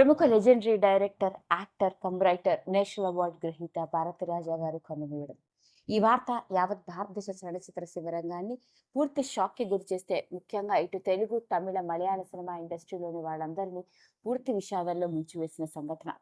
ప్రముఖ legendary director, actor cum writer, national award గ్రహీత భారతీరాజా గారు కన్నుమూయడం. ఈ వార్త యావత్ భారతదేశ చలనచిత్ర శివరంగాన్ని పూర్తి షాక్కి గురి చేస్తే, ముఖ్యంగా ఇటు తెలుగు, తమిళ, మలయాళ సినిమా ఇండస్ట్రీలోని వాళ్ళందరినీ పూర్తి విషాదంలో ముంచివేసిన సంఘటన.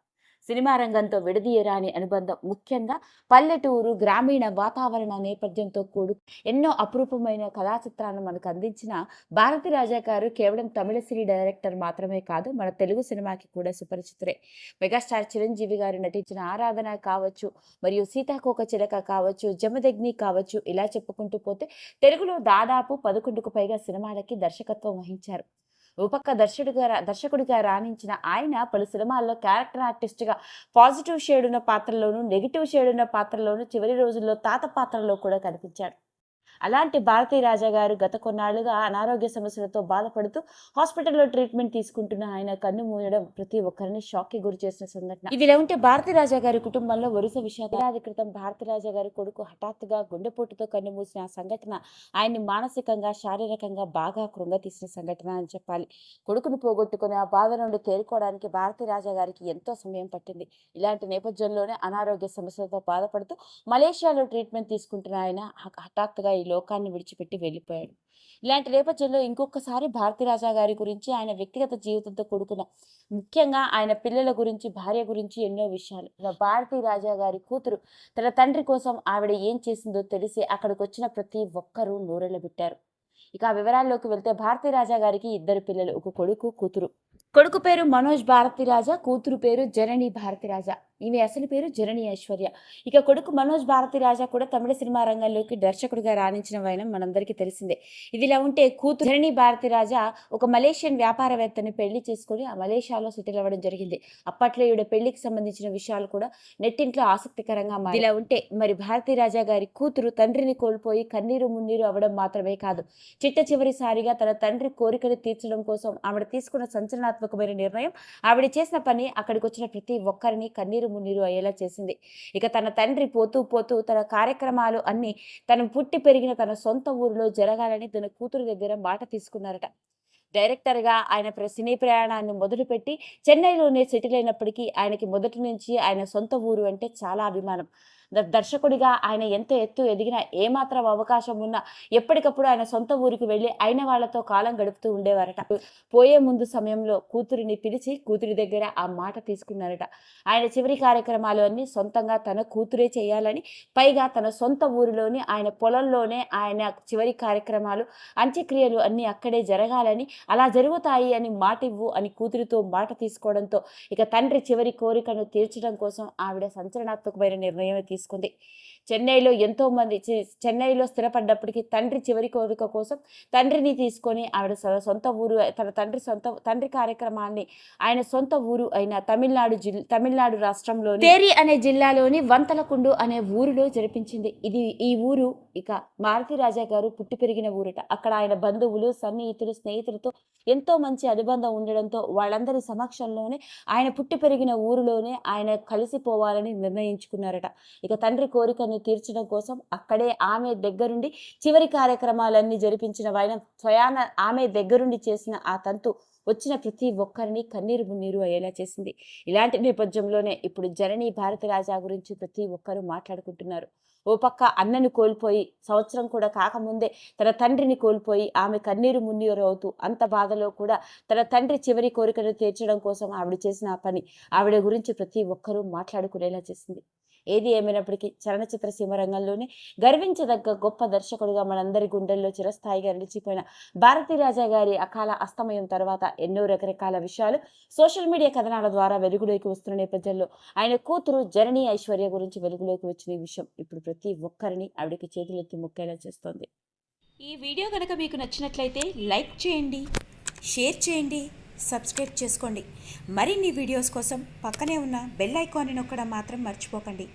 సినిమా రంగంతో విడదీయరాని అనుబంధం, ముఖ్యంగా పల్లెటూరు గ్రామీణ వాతావరణ నేపథ్యంతో కూడు ఎన్నో అపురూపమైన కళా చిత్రాలను మనకు అందించిన భారతీరాజా గారు కేవలం తమిళ సినీ డైరెక్టర్ మాత్రమే కాదు, మన తెలుగు సినిమాకి కూడా సుపరిచితురే. మెగాస్టార్ చిరంజీవి గారు నటించిన ఆరాధన కావచ్చు, మరియు సీతాకోక చిలక కావచ్చు, జమదగ్ని కావచ్చు, ఇలా చెప్పుకుంటూ పోతే తెలుగులో దాదాపు 11కు పైగా సినిమాలకి దర్శకత్వం వహించారు. ఓ పక్క దర్శకుడిగా రాణించిన ఆయన పలు సినిమాల్లో క్యారెక్టర్ ఆర్టిస్ట్గా పాజిటివ్ షేడ్ ఉన్న పాత్రలోను, నెగిటివ్ షేడ్ ఉన్న పాత్రలోను, చివరి రోజుల్లో తాత పాత్రలో కూడా కనిపించాడు. అలాంటి భారతీరాజా గారు గత కొన్నాళ్లుగా అనారోగ్య సమస్యలతో బాధపడుతూ హాస్పిటల్లో ట్రీట్మెంట్ తీసుకుంటున్న ఆయన కన్ను మూయడం ప్రతి ఒక్కరిని షాక్కి గురి చేసిన సంఘటన. ఇదిలా ఉంటే భారతీరాజా గారి కుటుంబంలో వరుస విషాదాది క్రితం భారతీరాజా గారి కొడుకు హఠాత్తుగా గుండెపోటుతో కన్ను మూసిన సంఘటన ఆయన్ని మానసికంగా, శారీరకంగా బాగా కృంగతీసిన సంఘటన అని చెప్పాలి. కొడుకును పోగొట్టుకుని ఆ బాధ నుండి తేరుకోవడానికి భారతీరాజా గారికి ఎంతో సమయం పట్టింది. ఇలాంటి నేపథ్యంలోనే అనారోగ్య సమస్యలతో బాధపడుతూ మలేషియాలో ట్రీట్మెంట్ తీసుకుంటున్న ఆయన హఠాత్తుగా ఈ లోకాన్ని విడిచిపెట్టి వెళ్ళిపోయాడు. ఇలాంటి నేపథ్యంలో ఇంకొకసారి భారతీరాజా గారి గురించి, ఆయన వ్యక్తిగత జీవితంతో కూడుకున్న, ముఖ్యంగా ఆయన పిల్లల గురించి, భార్య గురించి ఎన్నో విషయాలు. భారతీరాజా గారి కూతురు తన తండ్రి కోసం ఆవిడ ఏం చేసిందో తెలిసి అక్కడికి వచ్చిన ప్రతి ఒక్కరూ నోరెళ్ళబెట్టారు. ఇక ఆ వివరాల్లోకి వెళ్తే, భారతీరాజా గారికి 2 పిల్లలు, ఒక కొడుకు, కూతురు. కొడుకు పేరు మనోజ్ భారతీరాజా, కూతురు పేరు జనని భారతీరాజా. ఈమె అసలు పేరు జనని ఐశ్వర్య. ఇక కొడుకు మనోజ్ భారతీరాజా కూడా తమిళ సినిమా రంగంలోకి దర్శకుడిగా రాణించిన వైనం మనందరికీ తెలిసిందే. ఇదిలా ఉంటే కూతురు జనని భారతీరాజా ఒక మలేషియన్ వ్యాపారవేత్తని పెళ్లి చేసుకుని ఆ మలేషియాలో సెటిల్ అవ్వడం జరిగింది. అప్పట్లో ఈవిడ పెళ్లికి సంబంధించిన విషయాలు కూడా నెట్టింట్లో ఆసక్తికరంగా మారాయి. ఇలా ఉంటే మరి భారతీరాజా గారి కూతురు తండ్రిని కోల్పోయి కన్నీరు మున్నీరు అవ్వడం మాత్రమే కాదు, చిట్ట చివరిసారిగా తన తండ్రి కోరికను తీర్చడం కోసం ఆవిడ తీసుకున్న సంచలనాత్మకమైన నిర్ణయం, ఆవిడ చేసిన పని అక్కడికి వచ్చిన ప్రతి ఒక్కరిని కన్నీరు మున్నీరు అయ్యేలా చేసింది. ఇక తన తండ్రి పోతూ పోతూ తన కార్యక్రమాలు అన్ని తను పుట్టి పెరిగిన తన సొంత ఊరిలో జరగాలని తన కూతురు దగ్గర మాట తీసుకున్నారట. డైరెక్టర్గా ఆయన సినీ ప్రయాణాన్ని మొదలుపెట్టి చెన్నైలోనే సెటిల్ అయినప్పటికీ ఆయనకి మొదటి నుంచి ఆయన సొంత ఊరు అంటే చాలా అభిమానం. దర్శకుడిగా ఆయన ఎంత ఎత్తు ఎదిగినా, ఏమాత్రం అవకాశం ఉన్నా ఎప్పటికప్పుడు ఆయన సొంత ఊరికి వెళ్ళి అయిన వాళ్లతో కాలం గడుపుతూ ఉండేవారట. పోయే ముందు సమయంలో కూతురిని పిలిచి కూతురి దగ్గర ఆ మాట తీసుకున్నారట. ఆయన చివరి కార్యక్రమాలు అన్నీ సొంతంగా తన కూతురే చేయాలని, పైగా తన సొంత ఊరిలోని ఆయన పొలంలోనే ఆయన చివరి కార్యక్రమాలు, అంత్యక్రియలు అన్నీ అక్కడే జరగాలని, అలా జరుగుతాయి అని మాటివ్వు అని కూతురితో మాట తీసుకోవడంతో ఇక తండ్రి చివరి కోరికను తీర్చడం కోసం ఆవిడ సంచలనాత్మకమైన నిర్ణయం తీసుకుంది. చెన్నైలో ఎంతో మంది చెన్నైలో స్థిరపడ్డప్పటికీ తండ్రి చివరి కోరిక కోసం తండ్రిని తీసుకొని ఆవిడ సొంత ఊరు, తన తండ్రి కార్యక్రమాన్ని ఆయన సొంత ఊరు అయిన తమిళనాడు రాష్ట్రంలోని తేరి అనే జిల్లాలోని వంతలకుండు అనే ఊరిలో జరిపించింది. ఈ ఊరు ఇక భారతీరాజా గారు పుట్టి పెరిగిన ఊరట. అక్కడ ఆయన బంధువులు, సన్నిహితులు, స్నేహితులతో ఎంతో మంచి అనుబంధం ఉండడంతో వాళ్ళందరి సమక్షంలోనే ఆయన పుట్టి పెరిగిన ఊరిలోనే ఆయన కలిసిపోవాలని నిర్ణయించుకున్నారట. ఇక తండ్రి కోరికను తీర్చడం కోసం అక్కడే ఆమె దగ్గరుండి చివరి కార్యక్రమాలన్నీ జరిపించిన వైనం, స్వయాన ఆమె దగ్గరుండి చేసిన ఆ తంతు వచ్చిన ప్రతి ఒక్కరిని కన్నీరు మున్నీరు అయ్యేలా చేసింది. ఇలాంటి నేపథ్యంలోనే ఇప్పుడు జనని భారతీరాజా గురించి ప్రతి ఒక్కరూ మాట్లాడుకుంటున్నారు. ఓ పక్క అన్నను కోల్పోయి సంవత్సరం కూడా కాకముందే తన తండ్రిని కోల్పోయి ఆమె కన్నీరు మున్నీరు అవుతూ, అంత బాధలో కూడా తన తండ్రి చివరి కోరికను తీర్చడం కోసం ఆవిడ చేసిన ఆ పని ఆవిడ గురించి ప్రతి ఒక్కరూ మాట్లాడుకునేలా చేసింది. ఏది ఏమైనప్పటికీ చలనచిత్ర సీమ రంగంలోనే గర్వించదగ్గ గొప్ప దర్శకుడుగా మనందరి గుండెల్లో చిరస్థాయిగా నిలిచిపోయిన భారతీరాజా గారి అకాల అస్తమయం తర్వాత ఎన్నో రకరకాల విషయాలు సోషల్ మీడియా కథనాల ద్వారా వెలుగులోకి వస్తున్న నేపథ్యంలో ఆయన కూతురు జనని ఐశ్వర్య గురించి వెలుగులోకి వచ్చిన ఈ విషయం ఇప్పుడు ప్రతి ఒక్కరిని ఆవిడకి చేతులెత్తి మొక్కేలా చేస్తోంది. ఈ వీడియో కనుక మీకు నచ్చినట్లయితే లైక్ చేయండి, షేర్ చేయండి, సబ్స్క్రైబ్ చేసుకోండి. మరిన్ని వీడియోస్ కోసం పక్కనే ఉన్న బెల్ ఐకాన్ని నొక్కడం మాత్రం మర్చిపోకండి.